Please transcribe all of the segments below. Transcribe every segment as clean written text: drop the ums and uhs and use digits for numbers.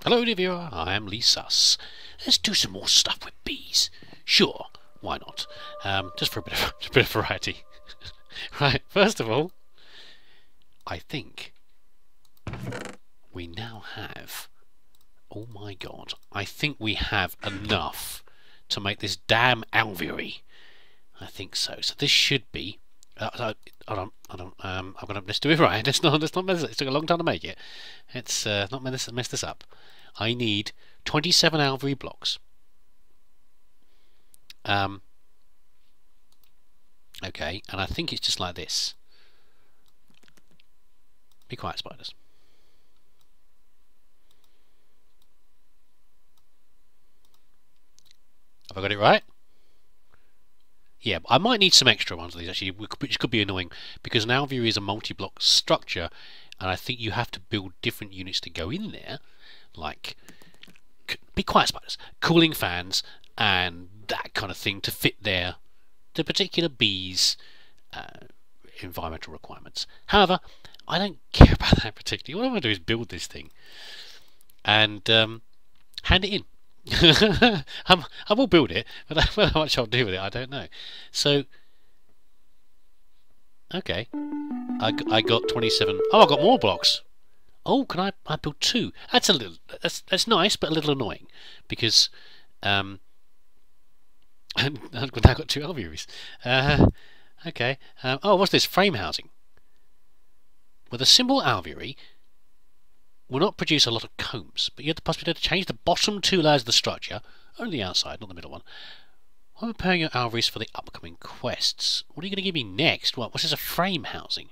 Hello dear viewer, I am leesusss. Let's do some more stuff with bees. Sure, why not? Just for a bit of variety. Right, first of all, I think we now have... Oh my god, I think we have enough to make this damn alveoli. I think so. So this should be... hold on. Let's do it right. Let's not mess it. It took a long time to make it. Let's not mess this up. I need 27 alveoli blocks. Okay, and I think it's just like this. Be quiet, spiders. Have I got it right? Yeah, I might need some extra ones of these actually, which could be annoying, because an alveoli is a multi-block structure, and I think you have to build different units to go in there, like, be quiet spiders, cooling fans, and that kind of thing to fit the particular bees' environmental requirements. However, I don't care about that particularly. What I want to do is build this thing and hand it in. I will build it, but how much I'll do with it, I don't know. So, okay, I got 27. Oh, I got more blocks. Oh, can I build 2? That's a little. That's nice, but a little annoying because I've now got 2 alveolis. Okay. Oh, what's this? Frame housing. With a simple alveoli will not produce a lot of combs, but you have the possibility to change the bottom 2 layers of the structure, only the outside, not the middle one. While preparing your alveolis for the upcoming quests. What are you going to give me next? What's this? A frame housing?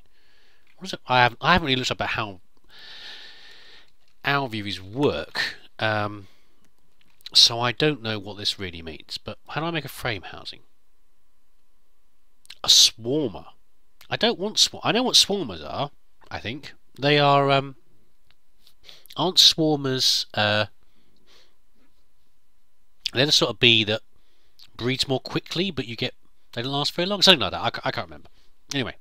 What is it? I haven't really looked up at how alveolis work, so I don't know what this really means. But how do I make a frame housing? A swarmer. I don't want swarm. I know what swarmers are. I think they are. Aren't swarmers? They're the sort of bee that breeds more quickly, but they don't last very long. Something like that. I can't remember. Anyway,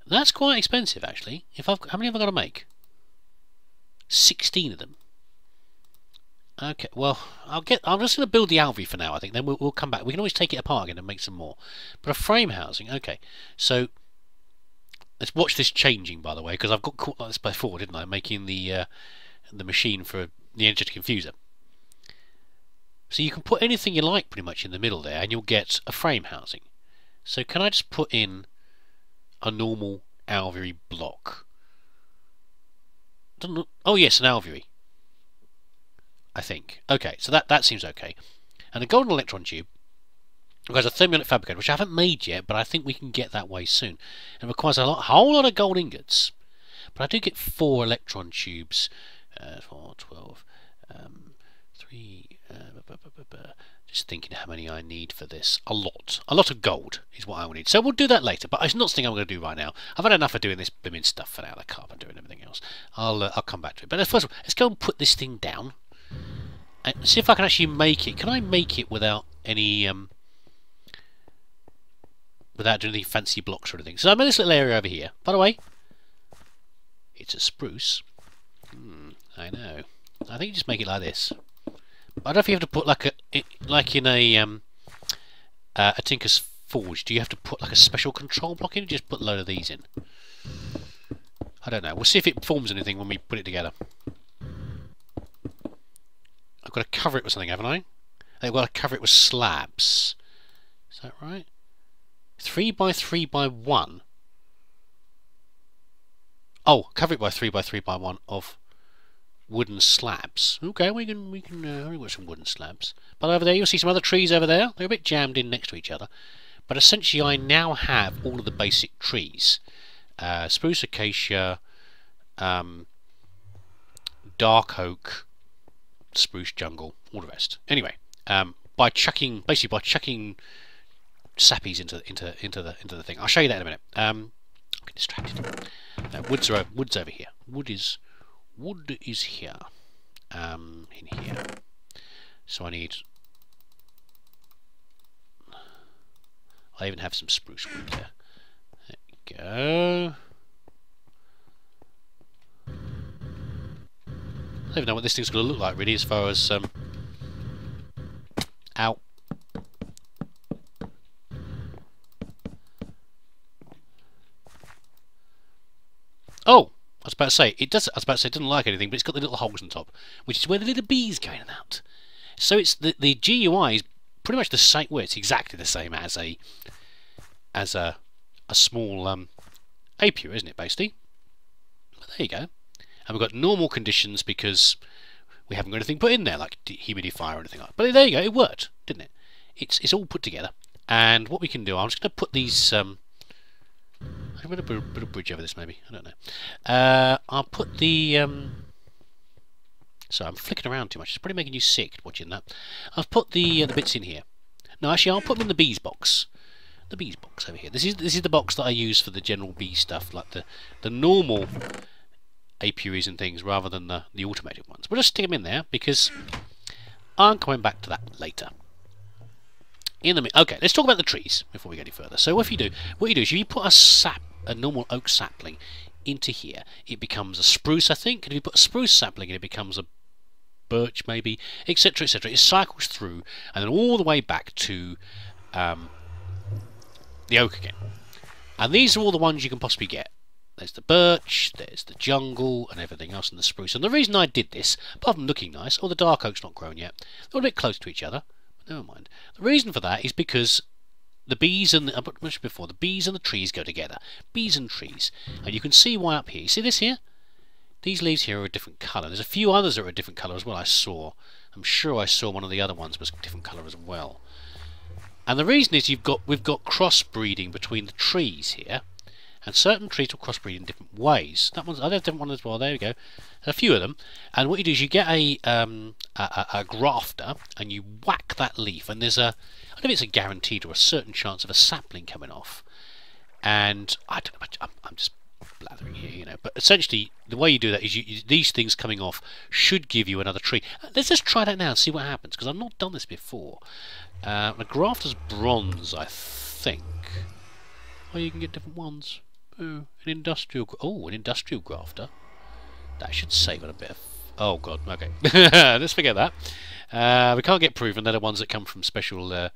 that's quite expensive actually. How many have I got to make? 16 of them. Okay, well, I'm just going to build the alveoli for now, I think. Then we'll come back. We can always take it apart again and make some more. But a frame housing, okay. So let's watch this changing, by the way, because I've got caught like this before, didn't I? Making the machine for the energetic infuser. So you can put anything you like pretty much in the middle there, and you'll get a frame housing. So can I just put in a normal alveoli block? Oh yes, an alveoli. I think. Okay, so that seems okay. And a golden electron tube requires a thermionic fabricator, which I haven't made yet, but I think we can get that way soon. It requires a whole lot of gold ingots. But I do get 4 electron tubes. 4, 12, 3... just thinking how many I need for this. A lot. A lot of gold is what I will need. So we'll do that later, but it's not something I'm going to do right now. I've had enough of doing this blooming stuff for now, the carpenter and everything else. I'll come back to it. But first of all, let's go and put this thing down. And see if I can actually make it. Can I make it without any... without doing any fancy blocks or anything? So I'm in this little area over here. By the way, it's a spruce. I know. I think you just make it like this. I don't know if you have to put like in a Tinker's Forge. Do you have to put like a special control block in? Or just put a load of these in. I don't know. We'll see if it forms anything when we put it together. I've got to cover it with something, haven't I? I've got to cover it with slabs. Is that right? 3 by 3 by 1. Oh, cover it by 3 by 3 by 1 of wooden slabs. Okay, we can we've got some wooden slabs. But over there you'll see some other trees over there. They're a bit jammed in next to each other. But essentially I now have all of the basic trees. Spruce, acacia, dark oak, spruce jungle, all the rest. Anyway, by chucking sappies into the thing. I'll show you that in a minute. I'm getting distracted. Wood's over here. Wood is here. In here. So I even have some spruce wood there. There we go. don't even know what this thing's going to look like really, as far as out. Oh, I was about to say it does. I was about to say it doesn't like anything, but it's got the little holes on top, which is where the little bees go in and out. So it's the GUI is pretty much the same. Well, it's exactly the same as a small apiary, isn't it? Basically, but there you go. And we've got normal conditions because we haven't got anything put in there like humidifier or anything like that. But there you go. It worked, didn't it? It's all put together. And what we can do, I'm just going to put these. I'm going to put a bridge over this, maybe. I don't know. I'll put the. So I'm flicking around too much. It's probably making you sick watching that. I've put the bits in here. No, actually, I'll put them in the bees box. The bees box over here. This is the box that I use for the general bee stuff, like the normal apiaries and things, rather than the automated ones. We'll just stick them in there because I'm coming back to that later. Okay, let's talk about the trees before we go any further. So what you do is you put a normal oak sapling into here, it becomes a spruce, I think. And if you put a spruce sapling in, it becomes a birch, maybe, etc., etc. It cycles through and then all the way back to the oak again. And these are all the ones you can possibly get. There's the birch, there's the jungle, and everything else in the spruce. And the reason I did this, apart from looking nice, the dark oak's not grown yet, they're a bit close to each other. Never mind. The reason for that is because the bees and I mentioned before, the bees and the trees go together. Bees and trees, and you can see why up here. You see this here? These leaves here are a different colour. There's a few others that are a different colour as well. I'm sure I saw one of the other ones was a different colour as well. And the reason is we've got crossbreeding between the trees here, and certain trees will crossbreed in different ways. That one's a different one as well. There we go. A few of them. And what you do is you get a grafter and you whack that leaf, and there's I don't know if it's a guaranteed or a certain chance of a sapling coming off. And I don't know. I'm just blathering here, you know. But essentially, the way you do that is these things coming off should give you another tree. Let's just try that now and see what happens, because I've not done this before. The grafter's bronze, I think. Oh, you can get different ones. Oh, an industrial grafter. That should save it a bit of... Oh god, okay. Let's forget that. We can't get proven. They're the ones that come from special what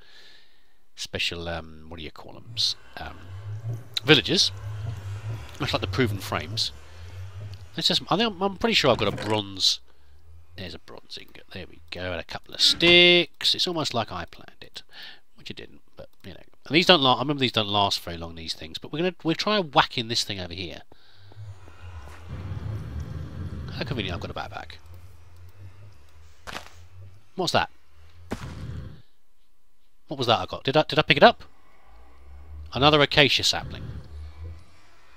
do you call them? Villages. Much like the proven frames. I'm pretty sure I've got a bronze... There's a bronze ingot. There we go. And a couple of sticks. It's almost like I planned it. Which it didn't, but, you know. And these don't last... I remember these don't last very long, these things. But we'll try whacking this thing over here. How convenient I've got a backpack. What's that? What was that I got? Did I pick it up? Another acacia sapling.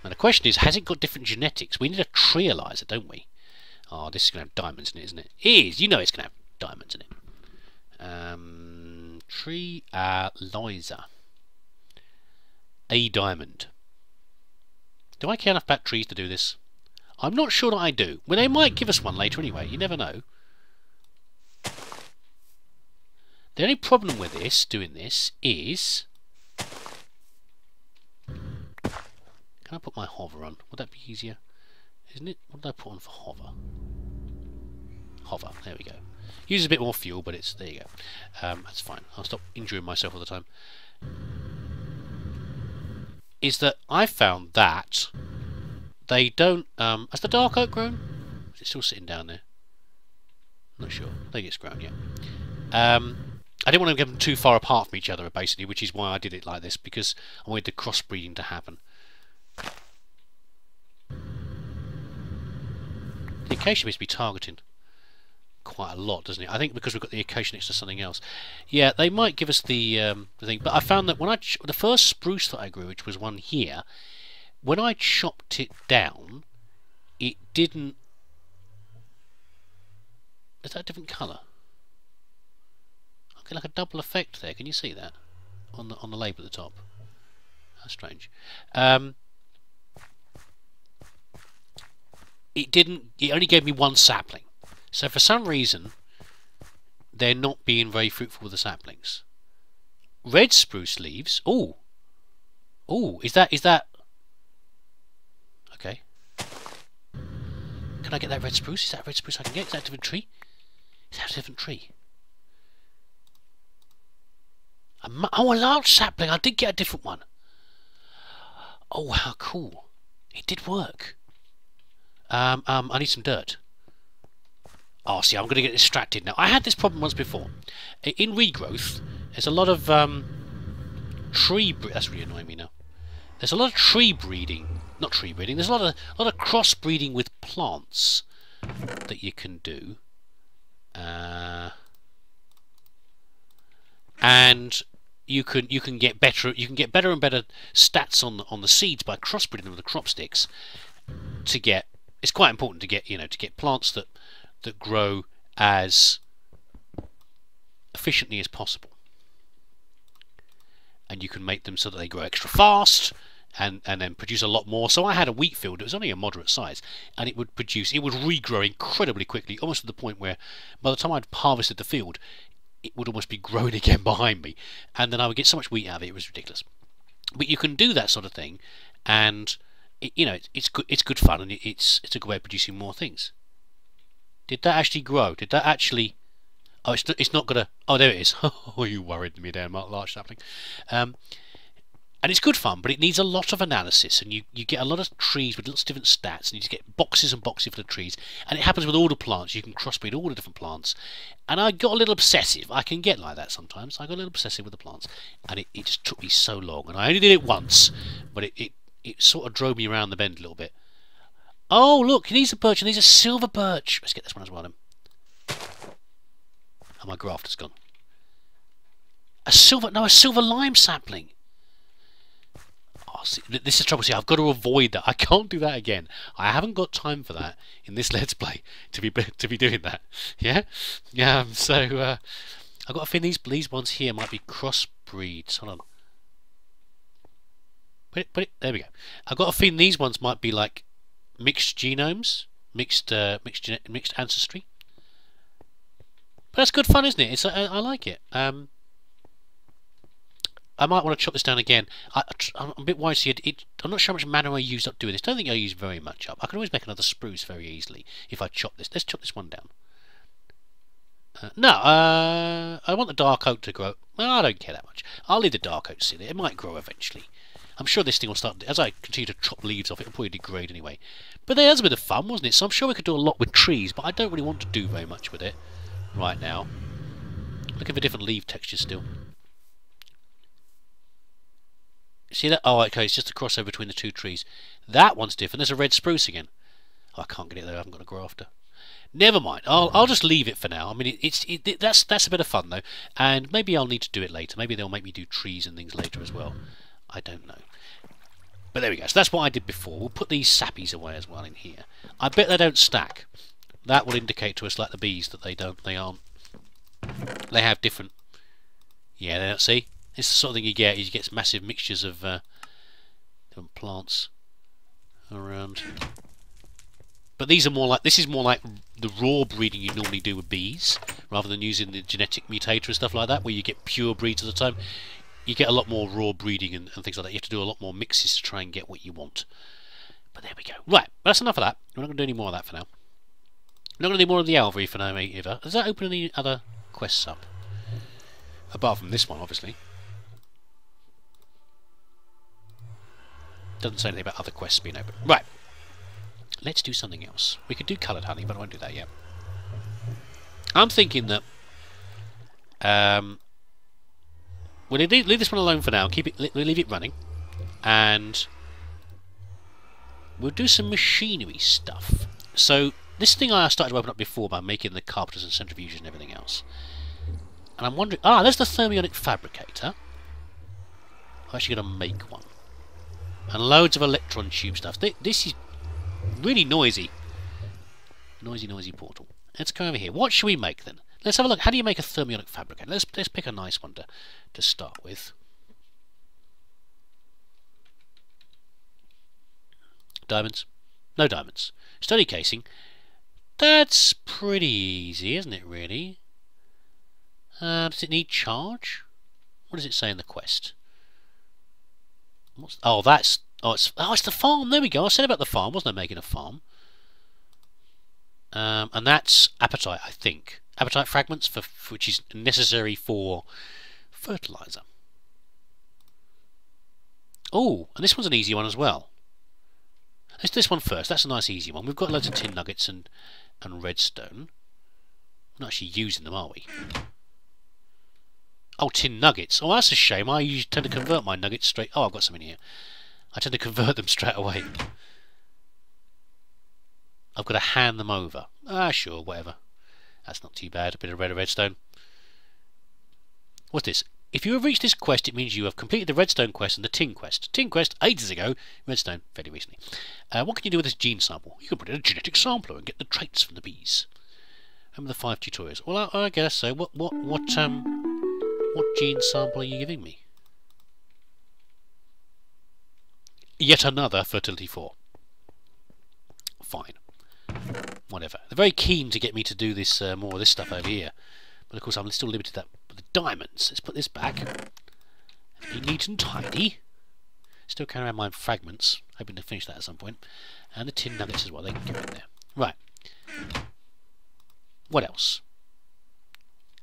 And the question is, has it got different genetics? We need a treealizer, don't we? Oh, this is going to have diamonds in it, isn't it? It is! You know it's going to have diamonds in it. Treealizer. A diamond. Do I care enough about trees to do this? I'm not sure that I do. Well, they might give us one later anyway. You never know. The only problem with doing this, is... Can I put my hover on? Would that be easier? Isn't it? What did I put on for hover? Hover. There we go. Uses a bit more fuel, but it's... There you go. That's fine. I'll stop injuring myself all the time. Is that I found that they don't... has the dark oak grown? Is it still sitting down there? Not sure. I think it's grown yet. I didn't want to get them too far apart from each other, basically, which is why I did it like this, because I wanted the crossbreeding to happen. The acacia needs to be targeting quite a lot, doesn't it? I think because we've got the acacia next to something else. Yeah, they might give us the thing, but I found that when the first spruce that I grew, which was one here, when I chopped it down, it didn't... Is that a different colour? Okay, like a double effect there. Can you see that on the label at the top? That's strange. It didn't. It only gave me one sapling. So for some reason, they're not being very fruitful with the saplings. Red spruce leaves. Oh, is that? Okay. Can I get that red spruce? Is that a red spruce I can get? Is that a different tree? Is that a different tree? Oh, a large sapling. I did get a different one. Oh, how cool. It did work. I need some dirt. Oh, see, I'm going to get distracted now. I had this problem once before. In regrowth, there's a lot of tree... That's really annoying me now. There's a lot of tree breeding. Not tree breeding. There's a lot of cross-breeding with plants that you can do. And you can get better and better stats on the seeds by crossbreeding them with the crop sticks. It's quite important to get plants that grow as efficiently as possible, and you can make them so that they grow extra fast and then produce a lot more. So I had a wheat field. It was only a moderate size, and it would regrow incredibly quickly, almost to the point where by the time I'd harvested the field, it would almost be growing again behind me, and then I would get so much wheat out of it. It was ridiculous. But you can do that sort of thing, and it's good fun, and it's a good way of producing more things. Did that actually grow? Did that actually... Oh, it's not gonna... Oh, there it is. Oh, you worried me there, large sapling. And it's good fun, but it needs a lot of analysis, and you get a lot of trees with lots of different stats, and you just get boxes and boxes for the trees. And it happens with all the plants. You can crossbreed all the different plants. And I got a little obsessive. I can get like that sometimes. I got a little obsessive with the plants, and it just took me so long. And I only did it once, but it sort of drove me around the bend a little bit. Oh, look, he needs a birch, and there's a silver birch. Let's get this one as well, then. Oh, my graft has gone. A silver lime sapling. Oh, see, this is the trouble. See, I've got to avoid that. I can't do that again. I haven't got time for that in this Let's Play to be doing that. Yeah? So, I've got a feeling these ones here might be crossbreeds. Hold on. Put it. There we go. I've got a feeling these ones might be like mixed genomes, mixed ancestry. But that's good fun, isn't it? I like it. I might want to chop this down again. I'm a bit worried. I'm not sure how much mana I used up doing this. I don't think I used very much up. I can always make another spruce very easily if I chop this. Let's chop this one down. I want the dark oak to grow. Well, I don't care that much. I'll leave the dark oak sit there. It might grow eventually. I'm sure this thing will start, as I continue to chop leaves off, it'll probably degrade anyway. But that was a bit of fun, wasn't it? So I'm sure we could do a lot with trees, but I don't really want to do very much with it right now. Looking for different leaf textures still. See that? Oh, okay, it's just a crossover between the two trees. That one's different. There's a red spruce again. Oh, I can't get it there. I haven't got a grafter. Never mind. I'll just leave it for now. I mean, that's a bit of fun though, and maybe I'll need to do it later. Maybe they'll make me do trees and things later as well. I don't know. But there we go. So that's what I did before. We'll put these sappies away as well in here. I bet they don't stack. That will indicate to us, like the bees, that they aren't. They have different. Yeah, they don't see. It's the sort of thing you get. You get massive mixtures of different plants around. But these are more like. This is more like the raw breeding you normally do with bees, rather than using the genetic mutator and stuff like that, where you get pure breeds at the time. You get a lot more raw breeding and things like that. You have to do a lot more mixes to try and get what you want. But there we go. Right, that's enough of that. We're not going to do any more of that for now. We're not going to do more of the Alvery for now either. Does that open any other quests up? Apart from this one, obviously. Doesn't say anything about other quests being open. Right. Let's do something else. We could do coloured honey, but I won't do that yet. I'm thinking that... we'll leave this one alone for now. We'll leave it running, and we'll do some machinery stuff. So this thing I started to open up before by making the carpenters and centrifuges and everything else. And I'm wondering, there's the thermionic fabricator. I'm actually going to make one, and loads of electron tube stuff. This is really noisy, noisy portal. Let's go over here. What should we make then? Let's have a look. How do you make a thermionic fabricator? Let's pick a nice one to start with. Diamonds? No diamonds. Study casing. That's pretty easy, isn't it, really? Does it need charge? What does it say in the quest? It's the farm. There we go. I said about the farm, wasn't I, making a farm? And that's appetite, I think. Appetite fragments, which is necessary for fertilizer. Oh, and this one's an easy one as well. Let's do this one first. That's a nice easy one. We've got loads of tin nuggets and redstone. We're not actually using them, are we? Oh, tin nuggets. Oh, that's a shame. I usually tend to convert my nuggets straight... Oh, I've got some in here. I tend to convert them straight away. I've got to hand them over. Ah, sure, whatever. That's not too bad. A bit of redstone. What's this? If you have reached this quest, it means you have completed the redstone quest and the tin quest. Tin quest, ages ago. Redstone, fairly recently. What can you do with this gene sample? You can put in a genetic sampler and get the traits from the bees. Remember the 5 tutorials? Well, I guess so. What gene sample are you giving me? Yet another fertility 4. Fine. Whatever. They're very keen to get me to do this more of this stuff over here. But of course I'm still limited to that. But the diamonds, let's put this back. Be neat and tidy. Still carrying around my fragments. Hoping to finish that at some point. And the tin nuggets as well, they can go in there. Right. What else?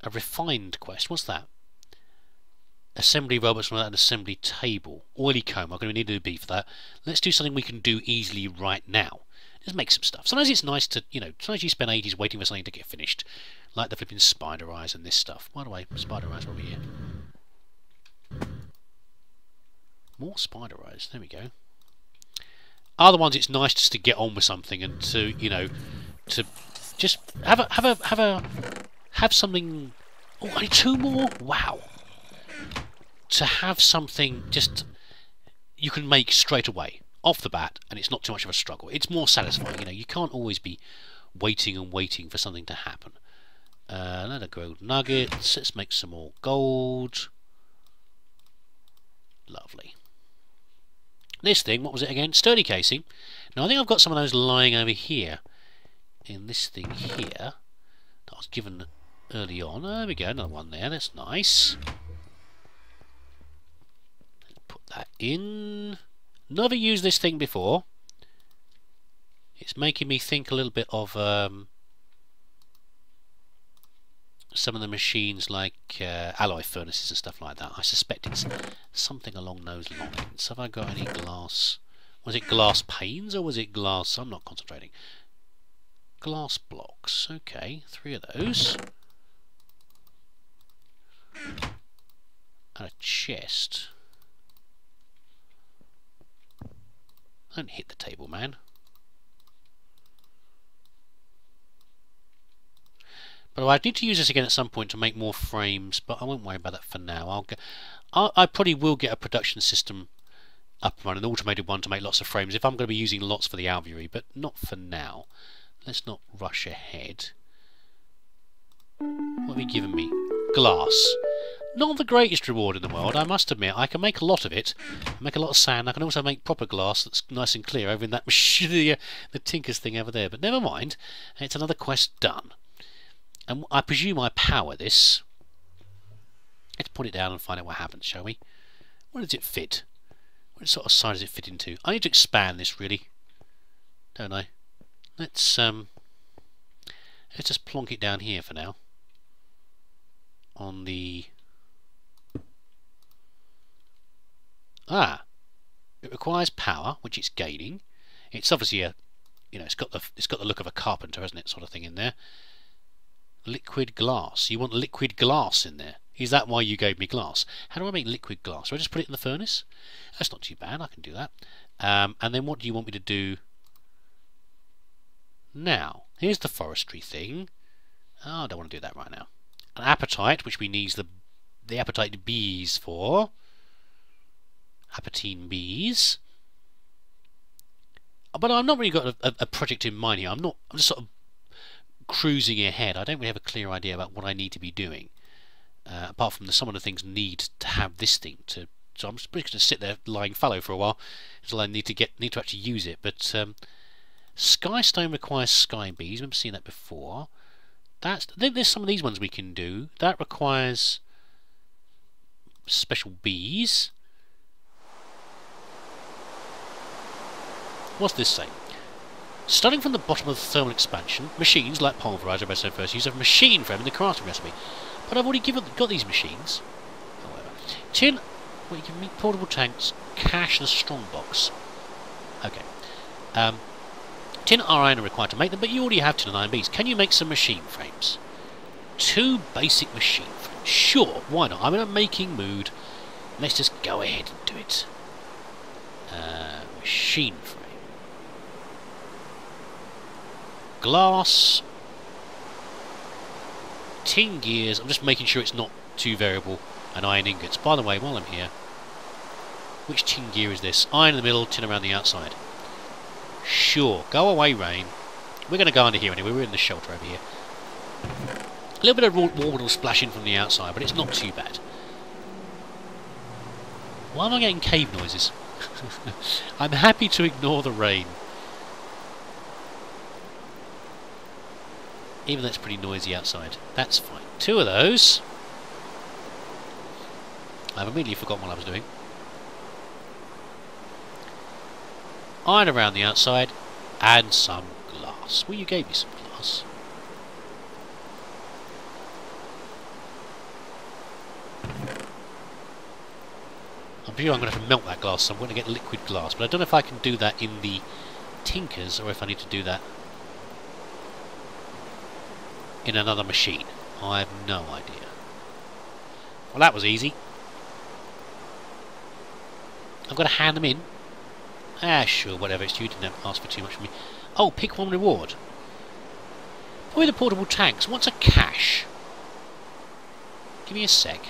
A refined quest, what's that? Assembly robots and an assembly table. Oily comb, I'm going to need a bee for that. Let's do something we can do easily right now. Just make some stuff. Sometimes it's nice to, sometimes you spend ages waiting for something to get finished. Like the flipping spider eyes and this stuff. By the way, spider eyes over here. More spider eyes, there we go. Other ones it's nice just to get on with something and to, to just have something. Oh, only 2 more? Wow. To have something just you can make straight away off the bat, and it's not too much of a struggle. It's more satisfying. You can't always be waiting and waiting for something to happen. Another gold nuggets. Let's make some more gold. Lovely. This thing, what was it again? Sturdy casing. Now I think I've got some of those lying over here in this thing here that I was given early on. There we go, another one there. That's nice. Put that in. Never used this thing before. It's making me think a little bit of some of the machines like alloy furnaces and stuff like that. I suspect it's something along those lines. Have I got any glass? Was it glass panes or was it glass? I'm not concentrating. Glass blocks. Okay, 3 of those. And a chest. Don't hit the table, man. But I need to use this again at some point to make more frames, but I won't worry about that for now. I probably will get a production system up and running, an automated one to make lots of frames if I'm going to be using lots for the alveary, but not for now. Let's not rush ahead. What have you given me? Glass. Not the greatest reward in the world, I must admit. I can make a lot of it. I make a lot of sand. I can also make proper glass that's nice and clear over in that machine, the Tinker's thing over there. But never mind. It's another quest done. And I presume I power this. Let's put it down and find out what happens, shall we? Where does it fit? What sort of size does it fit into? I need to expand this, really. Don't I? Let's just plonk it down here for now. On the... it requires power, which it's gaining. It's obviously a, it's got the look of a carpenter, hasn't it, sort of thing in there. Liquid glass. You want liquid glass in there. Is that why you gave me glass? How do I make liquid glass? Do I just put it in the furnace? That's not too bad. I can do that. And then what do you want me to do now? Here's the forestry thing. Oh, I don't want to do that right now. An appetite, which we need the appetite bees for. Apatine bees. But I've not really got a project in mind here. I'm just sort of cruising ahead. I don't really have a clear idea about what I need to be doing. Apart from some of the things need to have this thing to. So I'm just going to sit there lying fallow for a while until I need to actually use it. But Skystone requires sky bees. I remember seeing that before. I think there's some of these ones we can do. That requires special bees. What's this say? Starting from the bottom of the thermal expansion, machines like pulverizer, as I said first, use a machine frame in the crafting recipe. But I've already got these machines. However, tin, well, you give me portable tanks, cash, and a strong box. Okay. Tin or iron are required to make them, but you already have tin and iron beads. Can you make some machine frames? 2 basic machine frames. Sure, why not? I'm in a making mood. Let's just go ahead and do it. Machine frame. Glass. Tin gears. I'm just making sure it's not too variable. And iron ingots. By the way, while I'm here, which tin gear is this? Iron in the middle, tin around the outside. Sure, go away, rain. We're going to go under here anyway. We're in the shelter over here. A little bit of water will splash in from the outside, but it's not too bad. Why am I getting cave noises? I'm happy to ignore the rain. Even though it's pretty noisy outside. That's fine. 2 of those. I've immediately forgotten what I was doing. Iron around the outside. And some glass. Well, you gave me some glass. I'm sure I'm going to have to melt that glass, so I'm going to get liquid glass. But I don't know if I can do that in the tinkers, or if I need to do that in another machine. I have no idea. Well, that was easy. I've got to hand them in. Ah, sure, whatever. It's you. Didn't ask for too much from me. Oh, pick one reward. Boy, the portable tanks. What's a cache? Give me a sec.